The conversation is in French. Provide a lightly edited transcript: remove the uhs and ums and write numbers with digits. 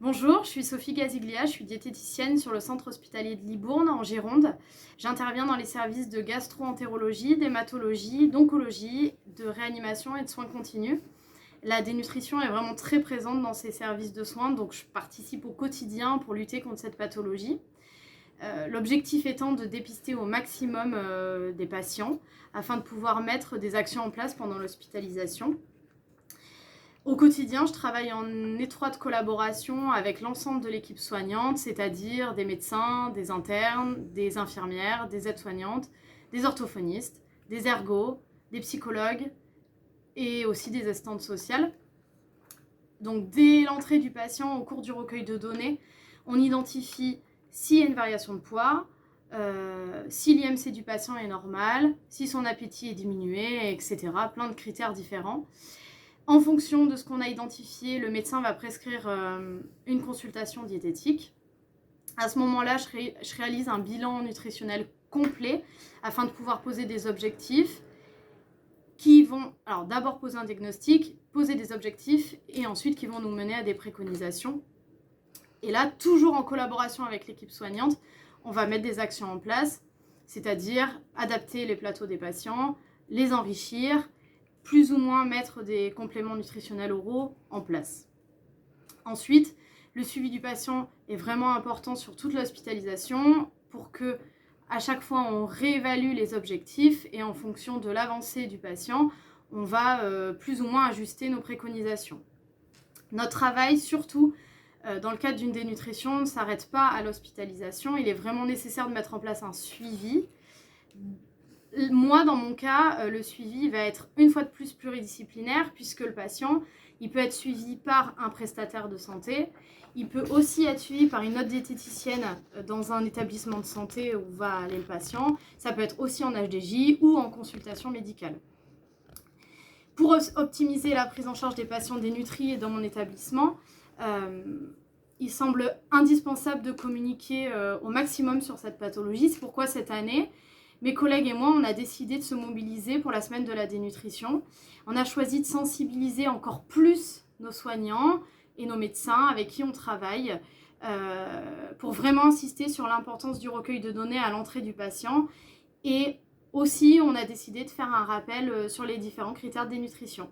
Bonjour, je suis Sophie Gaziglia, je suis diététicienne sur le centre hospitalier de Libourne en Gironde. J'interviens dans les services de gastro-entérologie, d'hématologie, d'oncologie, de réanimation et de soins continus. La dénutrition est vraiment très présente dans ces services de soins, donc je participe au quotidien pour lutter contre cette pathologie. L'objectif étant de dépister au maximum des patients afin de pouvoir mettre des actions en place pendant l'hospitalisation. Au quotidien, je travaille en étroite collaboration avec l'ensemble de l'équipe soignante, c'est-à-dire des médecins, des internes, des infirmières, des aides-soignantes, des orthophonistes, des ergos, des psychologues et aussi des assistantes sociales. Donc dès l'entrée du patient au cours du recueil de données, on identifie s'il y a une variation de poids, si l'IMC du patient est normal, si son appétit est diminué, etc. Plein de critères différents. En fonction de ce qu'on a identifié, le médecin va prescrire une consultation diététique. À ce moment-là, je réalise un bilan nutritionnel complet afin de pouvoir poser des objectifs qui vont, alors d'abord poser un diagnostic, poser des objectifs et ensuite qui vont nous mener à des préconisations. Et là, toujours en collaboration avec l'équipe soignante, on va mettre des actions en place, c'est-à-dire adapter les plateaux des patients, les enrichir, plus ou moins mettre des compléments nutritionnels oraux en place. Ensuite, le suivi du patient est vraiment important sur toute l'hospitalisation pour que à chaque fois on réévalue les objectifs et en fonction de l'avancée du patient, on va plus ou moins ajuster nos préconisations. Notre travail, surtout dans le cadre d'une dénutrition, ne s'arrête pas à l'hospitalisation. Il est vraiment nécessaire de mettre en place un suivi. Moi, dans mon cas, le suivi va être une fois de plus pluridisciplinaire puisque le patient, il peut être suivi par un prestataire de santé, il peut aussi être suivi par une autre diététicienne dans un établissement de santé où va aller le patient, ça peut être aussi en HDJ ou en consultation médicale. Pour optimiser la prise en charge des patients dénutris dans mon établissement, il semble indispensable de communiquer au maximum sur cette pathologie. C'est pourquoi cette année, mes collègues et moi, on a décidé de se mobiliser pour la semaine de la dénutrition. On a choisi de sensibiliser encore plus nos soignants et nos médecins avec qui on travaille pour vraiment insister sur l'importance du recueil de données à l'entrée du patient. Et aussi, on a décidé de faire un rappel sur les différents critères de dénutrition.